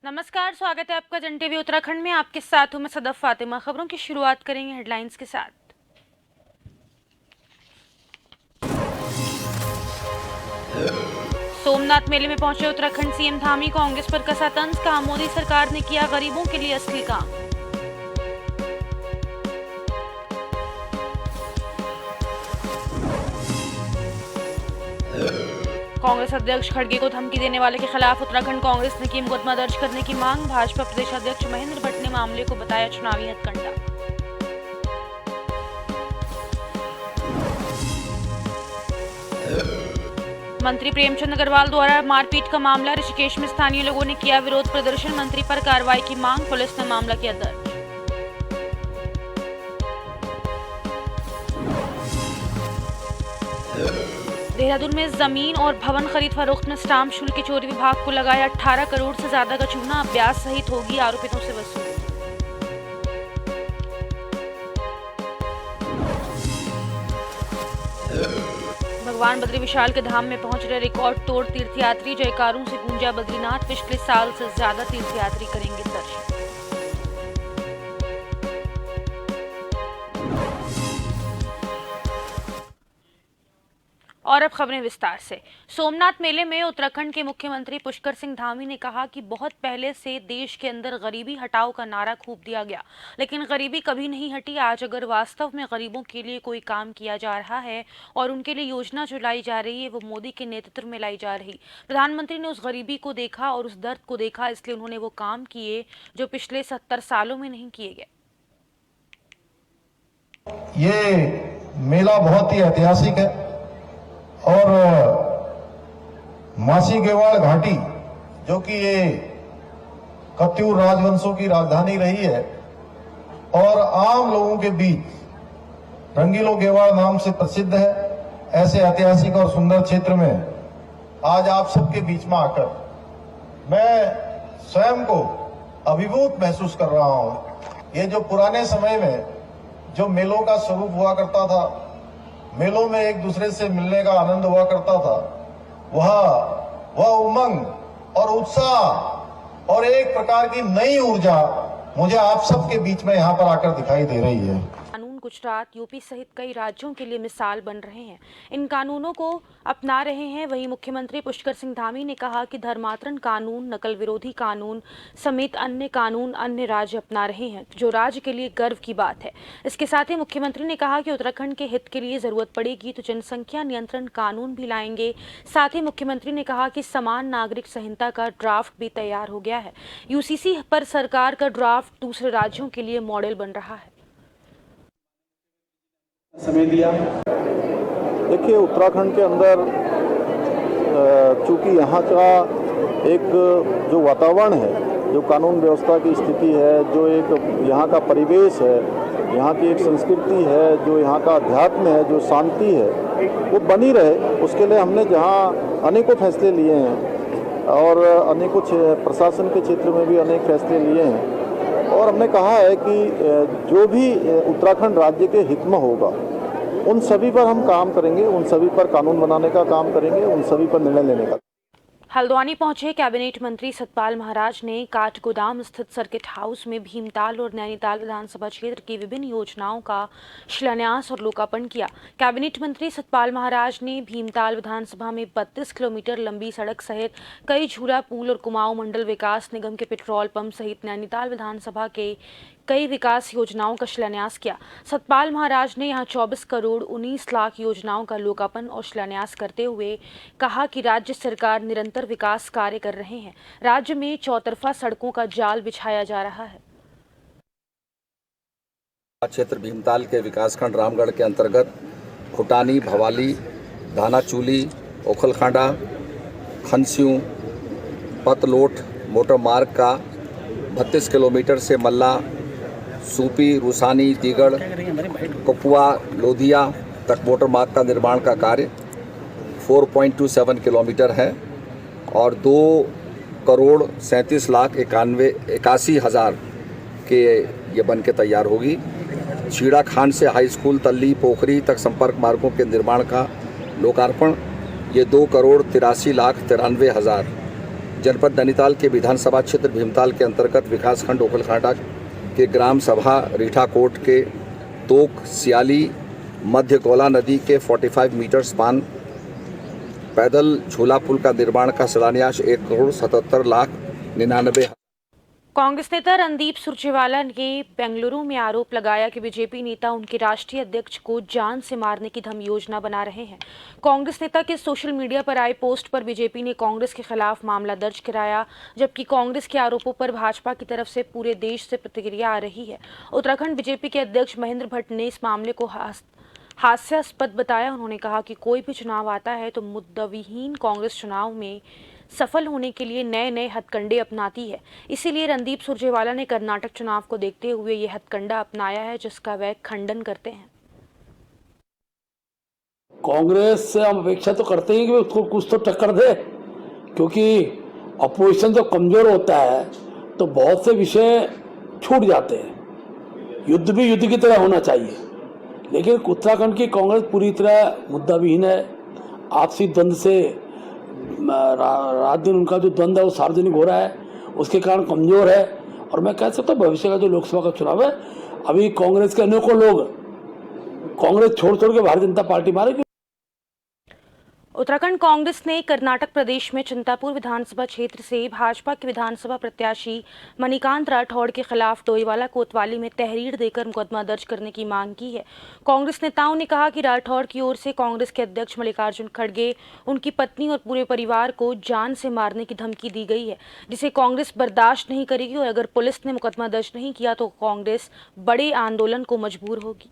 नमस्कार, स्वागत है आपका जन टीवी उत्तराखंड में। आपके साथ हूं मैं सदफ फातिमा। खबरों की शुरुआत करेंगे हेडलाइंस के साथ। सोमनाथ मेले में पहुंचे उत्तराखंड सीएम धामी, कांग्रेस पर कसा तंज, कहा मोदी सरकार ने किया गरीबों के लिए असली काम। कांग्रेस अध्यक्ष खड़गे को धमकी देने वाले के खिलाफ उत्तराखंड कांग्रेस ने की मुकदमा दर्ज करने की मांग। भाजपा प्रदेशाध्यक्ष महेंद्र भट्ट ने मामले को बताया चुनावी हथकंडा। मंत्री प्रेमचंद अग्रवाल द्वारा मारपीट का मामला, ऋषिकेश में स्थानीय लोगों ने किया विरोध प्रदर्शन, मंत्री पर कार्रवाई की मांग, पुलिस ने मामला किया दर्ज। देहरादून में जमीन और भवन खरीद फरोख्त में स्टाम्प शुल्क की चोरी, विभाग को लगाया 18 करोड़ से ज्यादा का चूना, ब्याज सहित होगी आरोपितों से वसूली। भगवान बद्री विशाल के धाम में पहुंच रहे रिकॉर्ड तोड़ तीर्थयात्री, जयकारों से गूंजा बद्रीनाथ, पिछले साल से ज्यादा तीर्थयात्री करेंगे दर्शन। और अब खबरें विस्तार से। सोमनाथ मेले में उत्तराखंड के मुख्यमंत्री पुष्कर सिंह धामी ने कहा कि बहुत पहले से देश के अंदर गरीबी हटाओ का नारा खूब दिया गया, लेकिन गरीबी कभी नहीं हटी। आज अगर वास्तव में गरीबों के लिए कोई काम किया जा रहा है और उनके लिए योजना जो लाई जा रही है वो मोदी के नेतृत्व में लाई जा रही। प्रधानमंत्री ने उस गरीबी को देखा और उस दर्द को देखा, इसलिए उन्होंने वो काम किए जो पिछले 70 सालों में नहीं किए गए। ये मेला बहुत ही ऐतिहासिक है और मासी गेवाड़ घाटी, जो कि ये कत्यूर राजवंशों की राजधानी रही है और आम लोगों के बीच रंगीलो गेवाड़ नाम से प्रसिद्ध है, ऐसे ऐतिहासिक और सुंदर क्षेत्र में आज आप सबके बीच में आकर मैं स्वयं को अभिभूत महसूस कर रहा हूं। ये जो पुराने समय में जो मेलों का स्वरूप हुआ करता था, मेलों में एक दूसरे से मिलने का आनंद हुआ करता था, वह उमंग और उत्साह और एक प्रकार की नई ऊर्जा मुझे आप सबके बीच में यहाँ पर आकर दिखाई दे रही है। कानून गुजरात, यूपी सहित कई राज्यों के लिए मिसाल बन रहे हैं, इन कानूनों को अपना रहे हैं। वहीं मुख्यमंत्री पुष्कर सिंह धामी ने कहा कि धर्मांतरण कानून, नकल विरोधी कानून समेत अन्य कानून अन्य राज्य अपना रहे हैं, जो राज्य के लिए गर्व की बात है। इसके साथ ही मुख्यमंत्री ने कहा कि उत्तराखंड के हित के लिए जरूरत पड़ेगी तो जनसंख्या नियंत्रण कानून भी लाएंगे। साथ ही मुख्यमंत्री ने कहा कि समान नागरिक संहिता का ड्राफ्ट भी तैयार हो गया है। यूसीसी पर सरकार का ड्राफ्ट दूसरे राज्यों के लिए मॉडल बन रहा है। समय दिया। देखिए, उत्तराखंड के अंदर चूंकि यहाँ का एक जो वातावरण है, जो कानून व्यवस्था की स्थिति है, जो एक यहाँ का परिवेश है, यहाँ की एक संस्कृति है, जो यहाँ का अध्यात्म है, जो शांति है, वो बनी रहे, उसके लिए हमने जहाँ अनेकों फैसले लिए हैं और अनेकों प्रशासन के क्षेत्र में भी अनेक फैसले लिए हैं और हमने कहा है कि जो भी उत्तराखंड राज्य के हित में होगा उन सभी पर हम काम करेंगे, उन सभी पर कानून बनाने का काम करेंगे, उन सभी पर निर्णय लेने का। हल्द्वानी पहुंचे कैबिनेट मंत्री सतपाल महाराज ने काठगोदाम स्थित सर्किट हाउस में भीमताल और नैनीताल विधानसभा क्षेत्र की विभिन्न योजनाओं का शिलान्यास और लोकार्पण किया। कैबिनेट मंत्री सतपाल महाराज ने भीमताल विधानसभा में 32 किलोमीटर लंबी सड़क सहित कई झूला पुल और कुमाऊं मंडल विकास निगम के पेट्रोल पंप सहित नैनीताल विधानसभा के कई विकास योजनाओं का शिलान्यास किया। सतपाल महाराज ने यहां 24 करोड़ 19 लाख योजनाओं का लोकार्पण और शिलान्यास करते हुए कहा कि राज्य सरकार निरंतर विकास कार्य कर रहे हैं। राज्य में चौतरफा सड़कों का जाल बिछाया जा रहा है। क्षेत्र भीमताल के विकासखंड रामगढ़ के अंतर्गत खुटानी, भवाली, धानाचूली, ओखलखांडा, खनस्यूं, पतलोट मोटर मार्ग का 32 किलोमीटर से मल्ला, सूपी, रूसानी, दीगड़, कपुआ, लोधिया तक मोटर मार्ग का निर्माण का कार्य 4.27 किलोमीटर है और 2 करोड़ 37 लाख 81 हज़ार के ये बन के तैयार होगी। छीड़ा खान से हाई स्कूल तल्ली पोखरी तक संपर्क मार्गों के निर्माण का लोकार्पण, ये 2 करोड़ 83 लाख 93 हज़ार जनपद नैनीताल के विधानसभा क्षेत्र भीमताल के अंतर्गत विकासखंड ओखलखांडा के ग्राम सभा रीठाकोट के तोक सियाली मध्य कोला नदी के 45 मीटर स्पान पैदल झूला पुल का निर्माण का शिलान्यास 1,77,99,000। कांग्रेस नेता रणदीप सुरजेवाला ने बेंगलुरु में आरोप लगाया कि बीजेपी नेता उनके राष्ट्रीय अध्यक्ष को जान से मारने की धम योजना बना रहे हैं। कांग्रेस नेता के सोशल मीडिया पर आए पोस्ट पर बीजेपी ने कांग्रेस के खिलाफ मामला दर्ज कराया, जबकि कांग्रेस के आरोपों पर भाजपा की तरफ से पूरे देश से प्रतिक्रिया आ रही है। उत्तराखंड बीजेपी के अध्यक्ष महेंद्र भट्ट ने इस मामले को हास्यास्पद बताया। उन्होंने कहा कि कोई भी चुनाव आता है तो मुद्दाविहीन कांग्रेस चुनाव में सफल होने के लिए नए नए हथकंडे अपनाती है। इसीलिए रणदीप सुरजेवाला ने कर्नाटक चुनाव को देखते हुए ये हथकंडा अपनाया है, जिसका वह खंडन करते हैं। कांग्रेस से हम अपेक्षा तो करते हैं कि उसको कुछ तो टक्कर दे, क्योंकि अपोजिशन जो कमजोर होता है तो बहुत से विषय छूट जाते हैं। युद्ध भी युद्ध की तरह होना चाहिए, लेकिन उत्तराखंड की कांग्रेस पूरी तरह मुद्दाविहीन है। आपसी द्वंद्व से रात दिन उनका जो द्वंद्व है वो सार्वजनिक हो रहा है, उसके कारण कमजोर है। और मैं कह सकता हूँ भविष्य का जो लोकसभा का चुनाव है, अभी कांग्रेस के अनेकों लोग कांग्रेस छोड़ के भारतीय जनता पार्टी मारेगी। उत्तराखंड कांग्रेस ने कर्नाटक प्रदेश में चिंतापुर विधानसभा क्षेत्र से भाजपा के विधानसभा प्रत्याशी मणिकांत राठौड़ के खिलाफ डोईवाला कोतवाली में तहरीर देकर मुकदमा दर्ज करने की मांग की है। कांग्रेस नेताओं ने कहा कि राठौड़ की ओर से कांग्रेस के अध्यक्ष मल्लिकार्जुन खड़गे, उनकी पत्नी और पूरे परिवार को जान से मारने की धमकी दी गई है, जिसे कांग्रेस बर्दाश्त नहीं करेगी और अगर पुलिस ने मुकदमा दर्ज नहीं किया तो कांग्रेस बड़े आंदोलन को मजबूर होगी।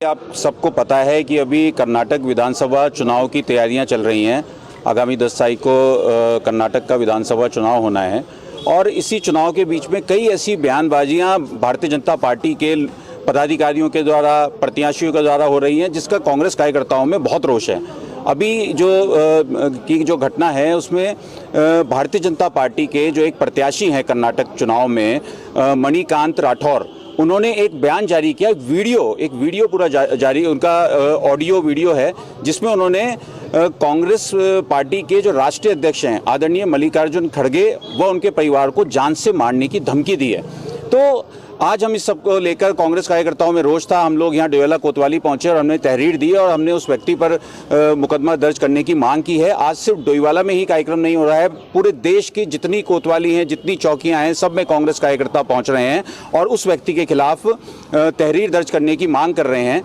आप सबको पता है कि अभी कर्नाटक विधानसभा चुनाव की तैयारियां चल रही हैं। आगामी 10 तारीख को कर्नाटक का विधानसभा चुनाव होना है और इसी चुनाव के बीच में कई ऐसी बयानबाजियां भारतीय जनता पार्टी के पदाधिकारियों के द्वारा, प्रत्याशियों के द्वारा हो रही हैं, जिसका कांग्रेस कार्यकर्ताओं में बहुत रोष है। अभी जो घटना है उसमें भारतीय जनता पार्टी के जो एक प्रत्याशी हैं कर्नाटक चुनाव में, मणिकांत राठौड़, उन्होंने एक बयान जारी किया, एक वीडियो पूरा जारी, उनका ऑडियो वीडियो है, जिसमें उन्होंने कांग्रेस पार्टी के जो राष्ट्रीय अध्यक्ष हैं आदरणीय मल्लिकार्जुन खड़गे व उनके परिवार को जान से मारने की धमकी दी है। तो आज हम इस सब को लेकर कांग्रेस कार्यकर्ताओं में रोष था। हम लोग यहाँ डोईवाला कोतवाली पहुंचे और हमने तहरीर दी और हमने उस व्यक्ति पर मुकदमा दर्ज करने की मांग की है। आज सिर्फ डोईवाला में ही कार्यक्रम नहीं हो रहा है, पूरे देश की जितनी कोतवाली हैं, जितनी चौकियां हैं, सब में कांग्रेस कार्यकर्ता पहुंच रहे हैं और उस व्यक्ति के खिलाफ तहरीर दर्ज करने की मांग कर रहे हैं।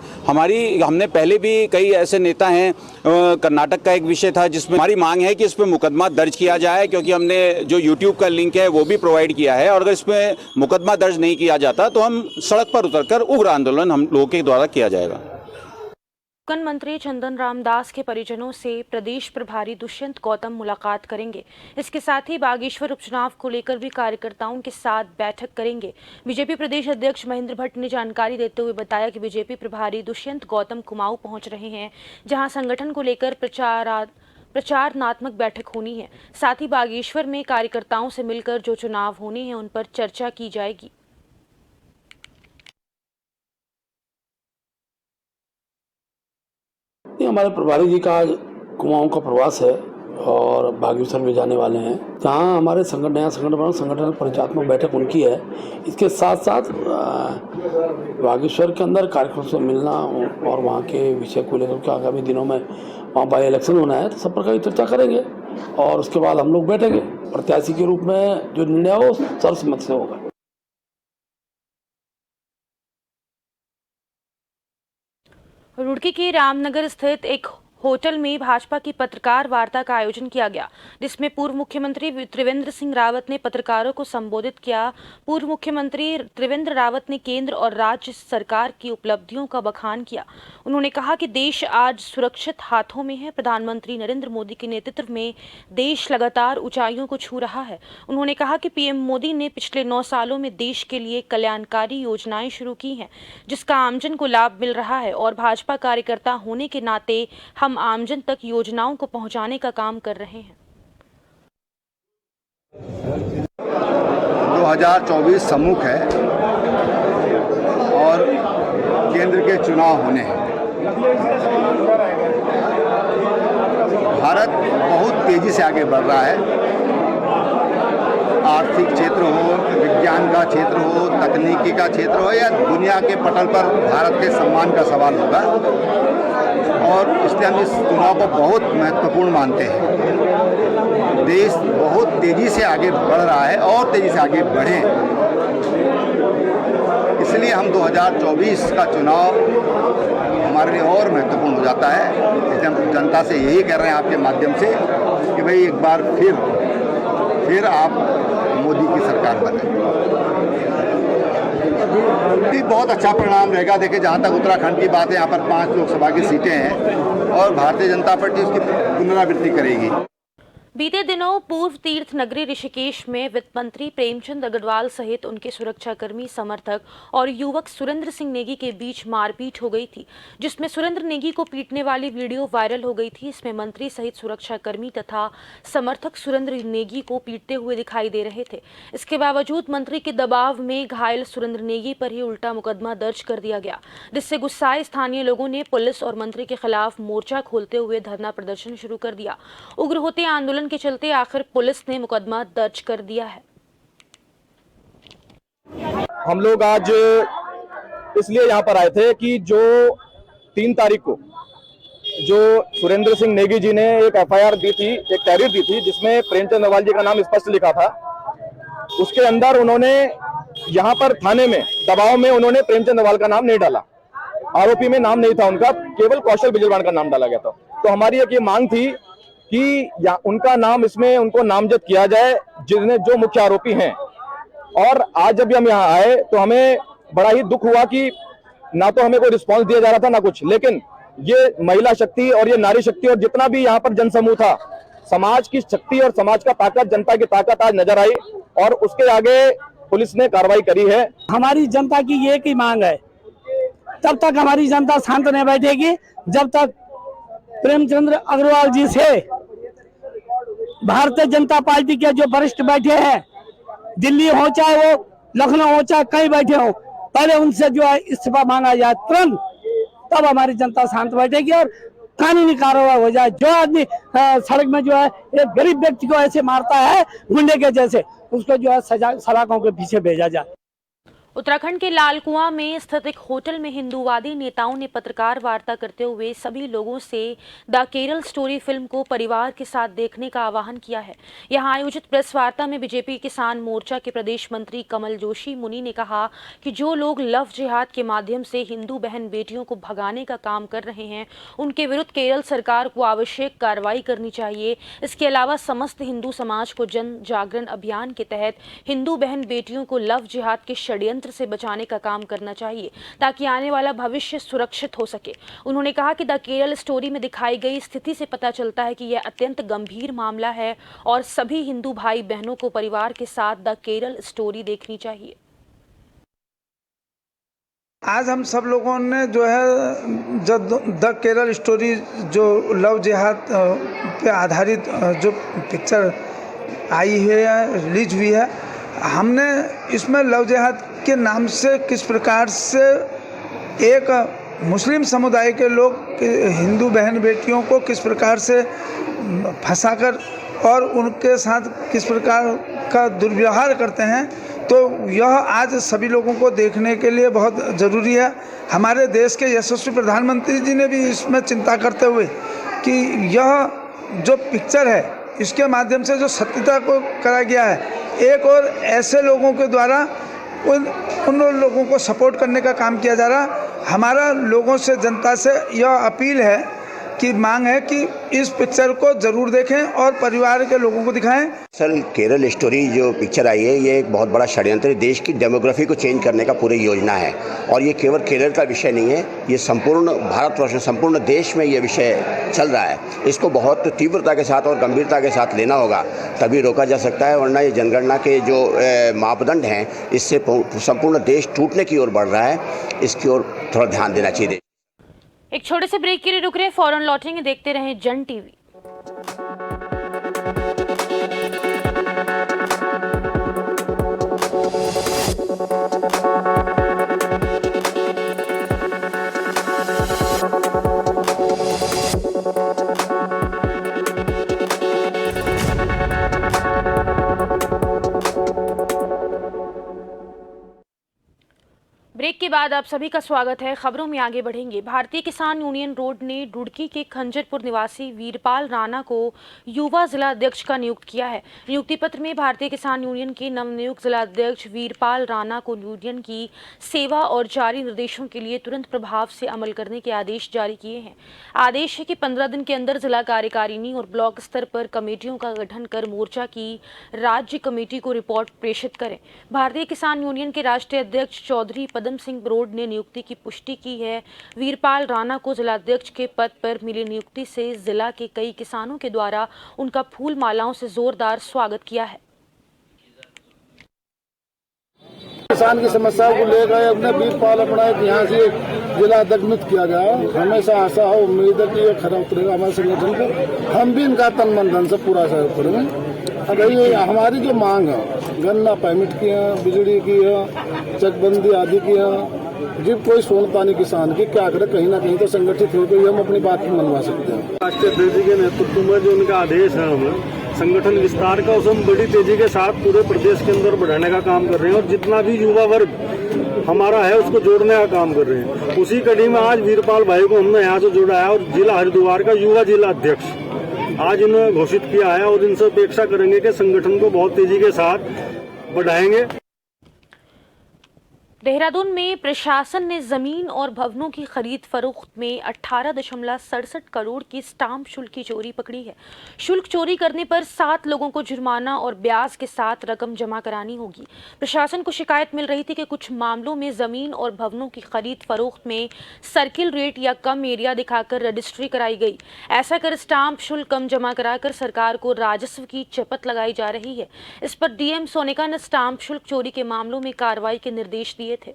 हमने पहले भी कई ऐसे नेता हैं, कर्नाटक का एक विषय था जिसमें हमारी मांग है कि इस पर मुकदमा दर्ज किया जाए, क्योंकि हमने जो यूट्यूब का लिंक है वो भी प्रोवाइड किया है और अगर इसमें मुकदमा दर्ज नहीं किया जाता तो हम सड़क पर उतरकर उग्र आंदोलन हम लोगों के द्वारा किया जाएगा। वन मंत्री चंदन रामदास के परिजनों से प्रदेश प्रभारी दुष्यंत गौतम मुलाकात करेंगे। इसके साथ ही बागेश्वर उपचुनाव को लेकर भी कार्यकर्ताओं के साथ बैठक करेंगे। बीजेपी प्रदेश अध्यक्ष महेंद्र भट्ट ने जानकारी देते हुए बताया कि बीजेपी प्रभारी दुष्यंत गौतम कुमाऊं पहुंच रहे हैं, जहां संगठन को लेकर प्रचारात्मक बैठक होनी है। साथ ही बागेश्वर में कार्यकर्ताओं से मिलकर जो चुनाव होने हैं उन पर चर्चा की जाएगी। हमारे प्रभारी जी का कुमाऊं का प्रवास है और बागेश्वर में जाने वाले हैं, जहां हमारे नया संगठन परिचयात्मक बैठक उनकी है। इसके साथ साथ बागेश्वर के अंदर कार्यक्रम से मिलना और वहां के विषय को लेकर के आगामी दिनों में वहाँ बाई इलेक्शन होना है तो सब प्रकार की चर्चा करेंगे और उसके बाद हम लोग बैठेंगे। प्रत्याशी के रूप में जो निर्णय हो सर्वसम्मति से होगा। रुड़की के रामनगर स्थित एक होटल में भाजपा की पत्रकार वार्ता का आयोजन किया गया, जिसमें पूर्व मुख्यमंत्री त्रिवेंद्र सिंह रावत ने पत्रकारों को संबोधित किया। पूर्व मुख्यमंत्री त्रिवेंद्र रावत ने केंद्र और राज्य सरकार की उपलब्धियों का बखान किया। उन्होंने कहा कि देश आज सुरक्षित हाथों में है। प्रधानमंत्री नरेंद्र मोदी के नेतृत्व में देश लगातार ऊंचाइयों को छू रहा है। उन्होंने कहा कि पीएम मोदी ने पिछले 9 सालों में देश के लिए कल्याणकारी योजनाएं शुरू की हैं, जिसका आमजन को लाभ मिल रहा है और भाजपा कार्यकर्ता होने के नाते हम आमजन तक योजनाओं को पहुंचाने का काम कर रहे हैं। 2024 सम्मुख है और केंद्र के चुनाव होने हैं। भारत बहुत तेजी से आगे बढ़ रहा है। आर्थिक क्षेत्र हो, विज्ञान का क्षेत्र हो, तकनीकी का क्षेत्र हो, या दुनिया के पटल पर भारत के सम्मान का सवाल होगा। और इसलिए हम इस चुनाव को बहुत महत्वपूर्ण मानते हैं। देश बहुत तेजी से आगे बढ़ रहा है और तेजी से आगे बढ़े, इसलिए हम 2024 का चुनाव हमारे लिए और महत्वपूर्ण हो जाता है। इसलिए हम जनता से यही कह रहे हैं आपके माध्यम से कि भाई एक बार फिर आप मोदी की सरकार बने। भी बहुत अच्छा परिणाम रहेगा। देखिए, जहाँ तक उत्तराखंड की बात है, यहाँ पर 5 लोकसभा की सीटें हैं और भारतीय जनता पार्टी उसकी पुनरावृत्ति करेगी। बीते दिनों पूर्व तीर्थ नगरी ऋषिकेश में वित्त मंत्री प्रेमचंद अग्रवाल सहित उनके सुरक्षाकर्मी, समर्थक और युवक सुरेंद्र सिंह नेगी के बीच मारपीट हो गई थी, जिसमें सुरेंद्र नेगी को पीटने वाली वीडियो वायरल हो गई थी। इसमें मंत्री सहित सुरक्षाकर्मी तथा समर्थक सुरेंद्र नेगी को पीटते हुए दिखाई दे रहे थे। इसके बावजूद मंत्री के दबाव में घायल सुरेंद्र नेगी पर ही उल्टा मुकदमा दर्ज कर दिया गया, जिससे गुस्साए स्थानीय लोगों ने पुलिस और मंत्री के खिलाफ मोर्चा खोलते हुए धरना प्रदर्शन शुरू कर दिया। उग्र होते आंदोलन के चलते आखिर पुलिस ने मुकदमा दर्ज कर दिया है। हम लोग आज इसलिए यहाँ पर आए थे कि जो 3 तारीख को जो सुरेंद्र सिंह नेगी जी ने एक एफआईआर दी थी, एक तहरीर दी थी, जिसमें प्रेमचंद अग्रवाल जी का नाम स्पष्ट लिखा था। उसके अंदर उन्होंने यहाँ पर थाने में दबाव में उन्होंने प्रेमचंद अग्रवाल का नाम नहीं डाला। आरोपी में नाम नहीं था उनका, केवल कौशल बिजलवान का नाम डाला गया था। तो हमारी एक ये मांग थी कि उनका नाम इसमें उनको नामजद किया जाए, जिन्हें जो मुख्य आरोपी हैं। और आज जब हम यहाँ आए तो हमें बड़ा ही दुख हुआ कि ना तो हमें कोई रिस्पांस दिया जा रहा था ना कुछ, लेकिन ये महिला शक्ति और ये नारी शक्ति और जितना भी यहाँ पर जनसमूह था, समाज की शक्ति और समाज का ताकत, जनता की ताकत आज नजर आई और उसके आगे पुलिस ने कार्रवाई करी है। हमारी जनता की ये की मांग है, तब तक हमारी जनता शांत नहीं बैठेगी जब तक प्रेमचंद अग्रवाल जी से भारतीय जनता पार्टी के जो वरिष्ठ बैठे हैं, दिल्ली हो चाहे वो लखनऊ हो चाहे कहीं बैठे हो, पहले उनसे जो है इस्तीफा मांगा जाए तुरंत, तब हमारी जनता शांत बैठेगी और कानूनी कार्रवाई हो जाए। जो आदमी सड़क में जो है एक गरीब व्यक्ति को ऐसे मारता है गुंडे के जैसे, उसको जो है सलाखों के पीछे भेजा जाए। उत्तराखंड के लालकुआं में स्थित एक होटल में हिंदूवादी नेताओं ने पत्रकार वार्ता करते हुए सभी लोगों से द केरल स्टोरी फिल्म को परिवार के साथ देखने का आह्वान किया है। यहां आयोजित प्रेस वार्ता में बीजेपी किसान मोर्चा के प्रदेश मंत्री कमल जोशी मुनि ने कहा कि जो लोग लव जिहाद के माध्यम से हिंदू बहन बेटियों को भगाने का काम कर रहे हैं, उनके विरुद्ध केरल सरकार को आवश्यक कार्रवाई करनी चाहिए। इसके अलावा समस्त हिंदू समाज को जन जागरण अभियान के तहत हिंदू बहन बेटियों को लव जिहाद के षड्यंत्र से बचाने का काम करना चाहिए ताकि आने वाला भविष्य सुरक्षित हो सके। उन्होंने कहा कि द केरल स्टोरी में दिखाई गई स्थिति से पता चलता है कि यह अत्यंत गंभीर मामला है और सभी हिंदू भाई बहनों को परिवार के साथ द केरल स्टोरी देखनी चाहिए। आज हम सब लोगों ने जो है जब द केरल स्टोरी जो लव जिहाद पे आधारित जो पिक्चर आई है, रिलीज हुई है, हमने इसमें लव जिहाद के नाम से किस प्रकार से एक मुस्लिम समुदाय के लोग हिंदू बहन बेटियों को किस प्रकार से फंसाकर और उनके साथ किस प्रकार का दुर्व्यवहार करते हैं, तो यह आज सभी लोगों को देखने के लिए बहुत ज़रूरी है। हमारे देश के यशस्वी प्रधानमंत्री जी ने भी इसमें चिंता करते हुए कि यह जो पिक्चर है इसके माध्यम से जो सत्यता को करा गया है, एक और ऐसे लोगों के द्वारा उन लोगों को सपोर्ट करने का काम किया जा रहा। हमारा लोगों से, जनता से यह अपील है की मांग है कि इस पिक्चर को जरूर देखें और परिवार के लोगों को दिखाएं। सर, केरल स्टोरी जो पिक्चर आई है, ये एक बहुत बड़ा षड्यंत्र, देश की डेमोग्राफी को चेंज करने का पूरी योजना है और ये केवल केरल का विषय नहीं है, ये संपूर्ण भारतवर्ष, संपूर्ण देश में ये विषय चल रहा है। इसको बहुत तीव्रता के साथ और गंभीरता के साथ लेना होगा, तभी रोका जा सकता है, वरना ये जनगणना के जो मापदंड हैं इससे संपूर्ण देश टूटने की ओर बढ़ रहा है। इसकी ओर थोड़ा ध्यान देना चाहिए। एक छोटे से ब्रेक के लिए रुक रहे, फौरन लौटेंगे। देखते रहें जन टीवी। बाद आप सभी का स्वागत है। खबरों में आगे बढ़ेंगे। भारतीय किसान यूनियन रोड ने रुड़की के खंजरपुर निवासी वीरपाल राणा को युवा जिला अध्यक्ष का नियुक्त किया है। नियुक्ति पत्र में भारतीय किसान यूनियन के नवनियुक्त जिला अध्यक्ष वीरपाल राणा को यूनियन की सेवा और जारी निर्देशों के लिए तुरंत प्रभाव से अमल करने के आदेश जारी किए हैं। आदेश है कि 15 दिन के अंदर जिला कार्यकारिणी और ब्लॉक स्तर पर कमेटियों का गठन कर मोर्चा की राज्य कमेटी को रिपोर्ट प्रेषित करें। भारतीय किसान यूनियन के राष्ट्रीय अध्यक्ष चौधरी पदम सिंह बरोड ने नियुक्ति की पुष्टि की है। वीरपाल राणा को जिलाध्यक्ष के पद पर मिली नियुक्ति से जिला के कई किसानों के द्वारा उनका फूल मालाओं से जोरदार स्वागत किया है। किसान की समस्याओं को लेकर अपने वीरपाल अपना यहाँ से जिला अध्यक्ष नियुक्त किया गया। हमेशा आशा हो, उम्मीद है कि ये खरा उतरेगा हमारे संगठन को। हम भी इनका तन मन धन से पूरा सहयोग करेंगे। अगर ये हमारी जो मांग है, गन्ना परमिट की है, बिजली की है, चकबंदी आदि की है, जब कोई सुनता नहीं किसान की, क्या करे, कहीं ना कहीं तो संगठित होकर हम अपनी बात भी मनवा सकते हैं। राष्ट्रीय अध्यक्ष के नेतृत्व में जो उनका आदेश है, हमें संगठन विस्तार का उसे हम बड़ी तेजी के साथ पूरे प्रदेश के अंदर बढ़ाने का काम कर रहे हैं और जितना भी युवा वर्ग हमारा है उसको जोड़ने का काम कर रहे हैं। उसी कड़ी में आज वीरपाल भाई को हमने यहाँ से जोड़ा है और जिला हरिद्वार का युवा जिला अध्यक्ष आज इन्होंने घोषित किया है और इनसे अपेक्षा करेंगे कि संगठन को बहुत तेजी के साथ बढ़ाएंगे। देहरादून में प्रशासन ने जमीन और भवनों की खरीद फरोख्त में 18.67 करोड़ की स्टाम्प शुल्क की चोरी पकड़ी है। शुल्क चोरी करने पर 7 लोगों को जुर्माना और ब्याज के साथ रकम जमा करानी होगी। प्रशासन को शिकायत मिल रही थी कि कुछ मामलों में जमीन और भवनों की खरीद फरोख्त में सर्किल रेट या कम एरिया दिखाकर रजिस्ट्री कराई गई। ऐसा कर स्टाम्प शुल्क कम जमा कराकर सरकार को राजस्व की चपत लगाई जा रही है। इस पर डीएम सोनेका ने स्टाम्प शुल्क चोरी के मामलों में कार्रवाई के निर्देश दिए थे।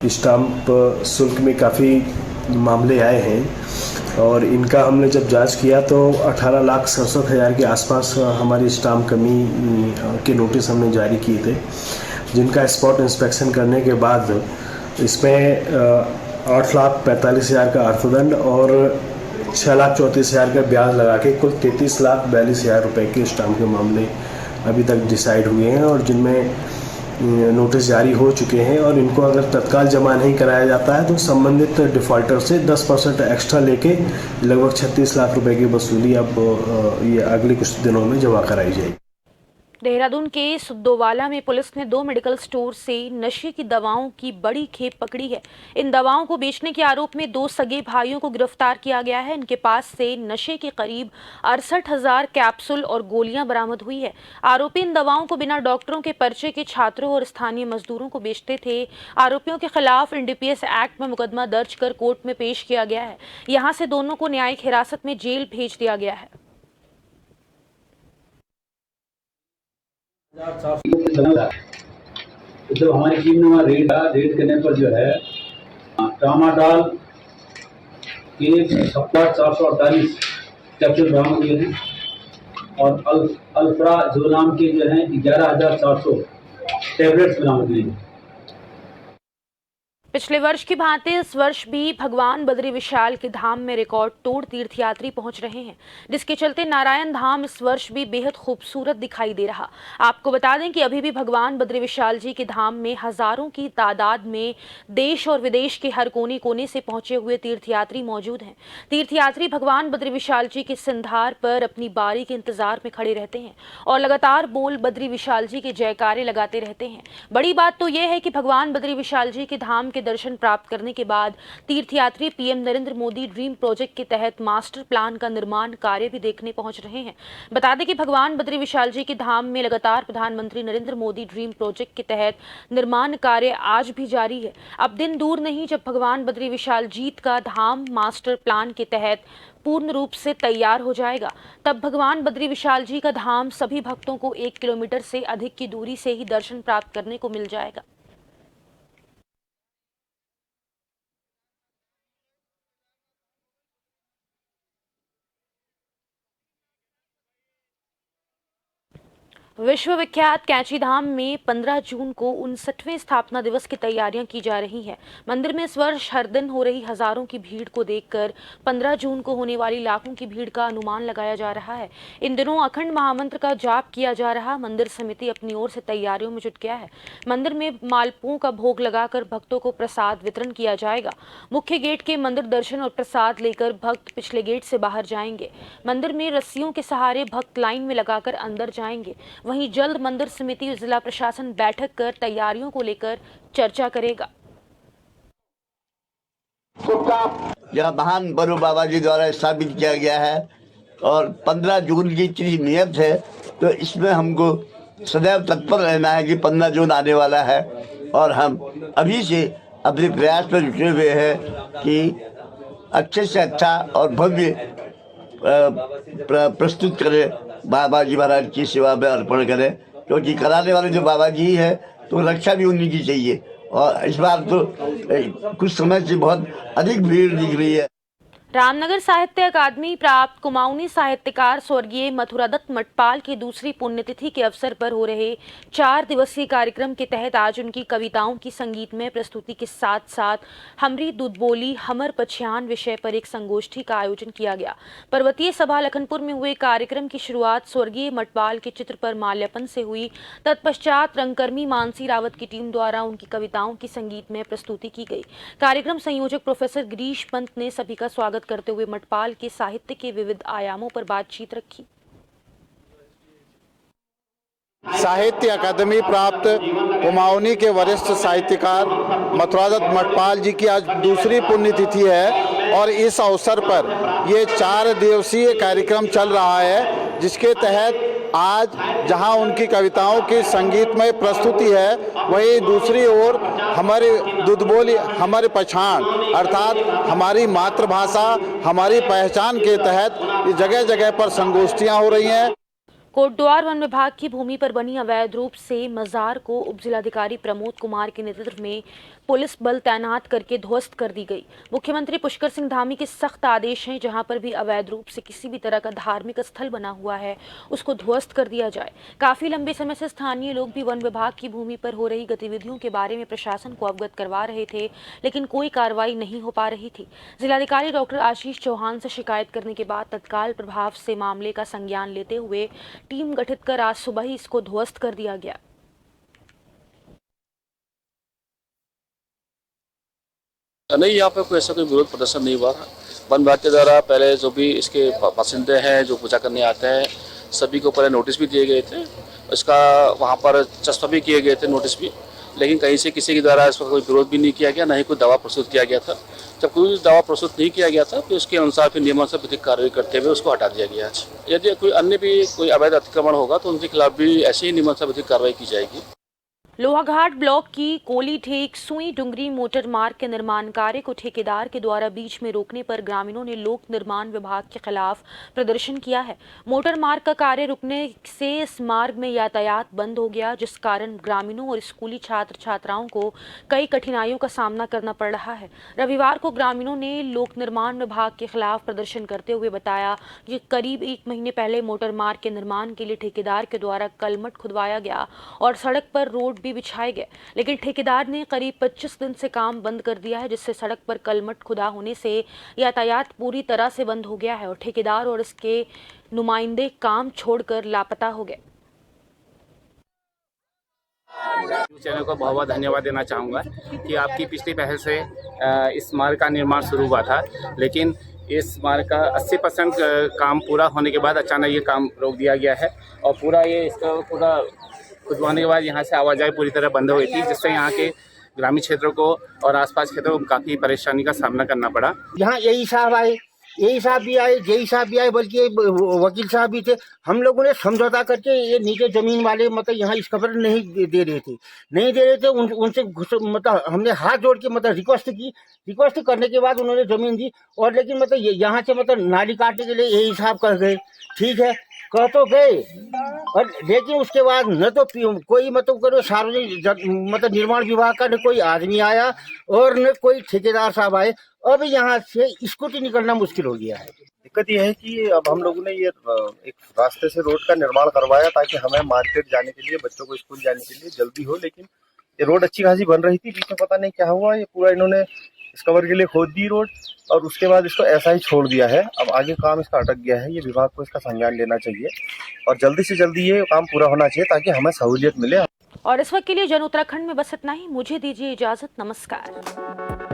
स्टाम्प शुल्क में काफ़ी मामले आए हैं और इनका हमने जब जांच किया तो 18,67,000 के आसपास हमारी स्टाम्प कमी के नोटिस हमने जारी किए थे, जिनका स्पॉट इंस्पेक्शन करने के बाद इसमें 8,45,000 का अर्थदंड और 6,34,000 का ब्याज लगा के कुल 33,42,000 रुपये के स्टाम्प के मामले अभी तक डिसाइड हुए हैं और जिनमें नोटिस जारी हो चुके हैं और इनको अगर तत्काल जमा नहीं कराया जाता है तो संबंधित डिफ़ॉल्टर से 10% एक्स्ट्रा लेके लगभग 36 लाख रुपए की वसूली अब ये अगले कुछ दिनों में जमा कराई जाएगी। देहरादून के सुद्दोवाला में पुलिस ने 2 मेडिकल स्टोर से नशे की दवाओं की बड़ी खेप पकड़ी है। इन दवाओं को बेचने के आरोप में 2 सगे भाइयों को गिरफ्तार किया गया है। इनके पास से नशे के करीब 68,000 कैप्सूल और गोलियां बरामद हुई है। आरोपी इन दवाओं को बिना डॉक्टरों के पर्चे के छात्रों और स्थानीय मजदूरों को बेचते थे। आरोपियों के खिलाफ एनडीपीएस एक्ट में मुकदमा दर्ज कर कोर्ट में पेश किया गया है। यहाँ से दोनों को न्यायिक हिरासत में जेल भेज दिया गया है। जब हमारी टीम ने वहाँ रेड करने पर जो है ट्रामाडॉल के 448 कैप्सूल बरामद हुए हैं और अल्फ्रा जो नाम के जो है 11,400 टैबलेट्स बरामद हुए हैं। पिछले वर्ष की भांति इस वर्ष भी भगवान बद्री विशाल के धाम में रिकॉर्ड तोड़ तीर्थयात्री पहुंच रहे हैं, जिसके चलते नारायण धाम इस वर्ष भी बेहद खूबसूरत दिखाई दे रहा। आपको बता दें कि अभी भी भगवान बद्री विशाल जी के धाम में हजारों की तादाद में देश और विदेश के हर कोने कोने से पहुंचे हुए तीर्थयात्री मौजूद हैं। तीर्थयात्री भगवान बद्री विशाल जी के सिंधार पर अपनी बारी के इंतजार में खड़े रहते हैं और लगातार बोल बद्री विशाल जी के जयकारे लगाते रहते हैं। बड़ी बात तो यह है कि भगवान बद्री विशाल जी के धाम के दर्शन प्राप्त करने के बाद तीर्थयात्री PM Narendra Modi dream project के तहत मास्टर प्लान का निर्माण कार्य भी देखने पहुंच रहे हैं। बता दें कि भगवान बद्री विशाल जी के धाम में लगातार प्रधानमंत्री नरेंद्र मोदी ड्रीम प्रोजेक्ट के तहत निर्माण कार्य आज भी जारी है। अब दिन दूर नहीं जब भगवान बद्री विशाल जी का धाम मास्टर प्लान के तहत पूर्ण रूप से तैयार हो जाएगा। तब भगवान बद्री विशाल जी का धाम सभी भक्तों को 1 किलोमीटर से अधिक की दूरी से ही दर्शन प्राप्त करने को मिल जाएगा। विश्वविख्यात कैंचीधाम में 15 जून को 59वें स्थापना दिवस की तैयारियां की जा रही हैं। मंदिर में इस वर्ष हर दिन हो रही हजारों की भीड़ को देखकर 15 जून को होने वाली लाखों की भीड़ का अनुमान लगाया जा रहा है। इन दिनों अखंड महामंत्र का जाप किया जा रहा। मंदिर समिति अपनी ओर से तैयारियों में जुट गया है। मंदिर में मालपुओं का भोग लगाकर भक्तों को प्रसाद वितरण किया जाएगा। मुख्य गेट के मंदिर दर्शन और प्रसाद लेकर भक्त पिछले गेट से बाहर जाएंगे। मंदिर में रस्सियों के सहारे भक्त लाइन में लगाकर अंदर जाएंगे। वहीं जल्द मंदिर समिति और जिला प्रशासन बैठक कर तैयारियों को लेकर चर्चा करेगा। यह महान बरू बाबा जी द्वारा स्थापित किया गया है और 15 जून की इतनी नियत है, तो इसमें हमको सदैव तत्पर रहना है कि 15 जून आने वाला है और हम अभी से अपने प्रयास पर जुटे हुए हैं कि अच्छे से अच्छा और भव्य प्रस्तुत करें, बाबा जी महाराज की सेवा में अर्पण करें, क्योंकि कराने वाले जो बाबा जी है तो रक्षा भी उन्हीं की चाहिए। और इस बार तो कुछ समय से बहुत अधिक भीड़ दिख रही है। रामनगर साहित्य अकादमी प्राप्त कुमाऊनी साहित्यकार स्वर्गीय मथुरादत्त मटपाल की दूसरी पुण्यतिथि के अवसर पर हो रहे 4 दिवसीय कार्यक्रम के तहत आज उनकी कविताओं की संगीतमय प्रस्तुति के साथ साथ हमरी दूध बोली हमर पछयान विषय पर एक संगोष्ठी का आयोजन किया गया। पर्वतीय सभा लखनपुर में हुए कार्यक्रम की शुरुआत स्वर्गीय मटपाल के चित्र पर माल्यार्पण से हुई। तत्पश्चात रंगकर्मी मानसी रावत की टीम द्वारा उनकी कविताओं की संगीतमय प्रस्तुति की गई। कार्यक्रम संयोजक प्रोफेसर गिरीश पंत ने सभी का स्वागत करते हुए मटपाल के साहित्य के विविध आयामों पर बातचीत रखी। साहित्य अकादमी प्राप्त कुमाऊनी के वरिष्ठ साहित्यकार मथुरादत्त मटपाल जी की आज दूसरी पुण्यतिथि है और इस अवसर पर ये 4 दिवसीय कार्यक्रम चल रहा है, जिसके तहत आज जहां उनकी कविताओं की संगीतमय प्रस्तुति है, वहीं दूसरी ओर हमारी दूध बोली हमारी पहचान अर्थात हमारी मातृभाषा हमारी पहचान के तहत जगह जगह पर संगोष्ठियां हो रही हैं। कोटद्वार वन विभाग की भूमि पर बनी अवैध रूप से मजार को उप जिलाधिकारी प्रमोद कुमार के नेतृत्व में पुलिस बल तैनात करके ध्वस्त कर दी गई। मुख्यमंत्री पुष्कर सिंह धामी के सख्त आदेश हैं, जहां पर भी अवैध रूप से किसी भी तरह का धार्मिक स्थल बना हुआ है उसको ध्वस्त कर दिया जाए। काफी लंबे समय से स्थानीय लोग भी वन विभाग की भूमि पर हो रही गतिविधियों के बारे में प्रशासन को अवगत करवा रहे थे, लेकिन कोई कार्रवाई नहीं हो पा रही थी। जिलाधिकारी डॉक्टर आशीष चौहान से शिकायत करने के बाद तत्काल प्रभाव से मामले का संज्ञान लेते हुए टीम गठित कर आज सुबह ही इसको ध्वस्त कर दिया गया। नहीं, यहाँ पे कोई ऐसा कोई विरोध प्रदर्शन नहीं हुआ। वन विभाग के द्वारा पहले जो भी इसके बासिंदे हैं जो पूजा करने आते हैं सभी को पहले नोटिस भी दिए गए थे, इसका वहाँ पर चस्पा भी किए गए थे नोटिस भी, लेकिन कहीं से किसी के द्वारा इसका कोई विरोध भी नहीं किया गया, ना ही कोई दावा प्रस्तुत किया गया था। जब कोई दावा प्रस्तुत नहीं किया गया था तो उसके अनुसार फिर नियमानुसार विधिक कार्रवाई करते हुए उसको हटा दिया गया। यदि कोई अन्य भी कोई अवैध अतिक्रमण होगा तो उनके खिलाफ भी ऐसे ही नियमानुसार विधिक कार्रवाई की जाएगी। लोहाघाट ब्लॉक की कोली ठेक सुई डुंगरी मोटर मार्ग के निर्माण कार्य को ठेकेदार के द्वारा बीच में रोकने पर ग्रामीणों ने लोक निर्माण विभाग के खिलाफ प्रदर्शन किया है। मोटर मार्ग का कार्य रुकने से इस मार्ग में यातायात बंद हो गया, जिस कारण ग्रामीणों और स्कूली छात्र छात्राओं को कई कठिनाइयों का सामना करना पड़ रहा है। रविवार को ग्रामीणों ने लोक निर्माण विभाग के खिलाफ प्रदर्शन करते हुए बताया कि करीब 1 महीने पहले मोटर मार्ग के निर्माण के लिए ठेकेदार के द्वारा कलमट खुदवाया गया और सड़क पर रोड भी बिछाए गए, लेकिन ठेकेदार ने करीब 25 दिन से काम बंद कर दिया है, जिससे सड़क पर कलमट खुदा होने से यातायात पूरी तरह से बंद हो गया है और ठेकेदार और इसके नुमाइंदे काम छोड़कर लापता हो गए। चैनल को बहुत बहुत धन्यवाद देना चाहूँगा कि आपकी पिछली पहल से इस मार्ग का निर्माण शुरू हुआ था, लेकिन इस मार्ग का 80% काम पूरा होने के बाद अचानक ये काम रोक दिया गया है और पूरा ये इसका पूरा खुदवाने के बाद यहाँ से आवाजाही पूरी तरह बंद हुई थी, जिससे यहाँ के ग्रामीण क्षेत्रों को और आसपास क्षेत्रों को काफ़ी परेशानी का सामना करना पड़ा। यहाँ यही साहब आए, यही साहब भी आए, जेई साहब भी आए, बल्कि वकील साहब भी थे। हम लोगों ने समझौता करके ये नीचे जमीन वाले मतलब यहाँ इस खबर नहीं दे रहे थे, उनसे मतलब हमने हाथ जोड़ के मतलब रिक्वेस्ट करने के बाद उन्होंने जमीन दी। और लेकिन मतलब यहाँ से मतलब नाली काटने के लिए यही साहब कह गए, ठीक है कह तो गए, और लेकिन उसके बाद न तो कोई मतलब करो सार्वजनिक मतलब निर्माण विभाग का न कोई आदमी आया और न कोई ठेकेदार साहब आए। अब यहाँ से स्कूटी निकलना मुश्किल हो गया है। दिक्कत ये है कि अब हम लोगों ने ये एक रास्ते से रोड का निर्माण करवाया ताकि हमें मार्केट जाने के लिए, बच्चों को स्कूल जाने के लिए जल्दी हो, लेकिन ये रोड अच्छी खासी बन रही थी, बीच में पता नहीं क्या हुआ, ये पूरा इन्होंने इस कवर के लिए खोद दी रोड और उसके बाद इसको ऐसा ही छोड़ दिया है। अब आगे काम इसका अटक गया है, ये विभाग को इसका संज्ञान लेना चाहिए और जल्दी से जल्दी ये काम पूरा होना चाहिए ताकि हमें सहूलियत मिले। और इस वक्त के लिए जन उत्तराखंड में बस इतना ही। मुझे दीजिए इजाजत। नमस्कार।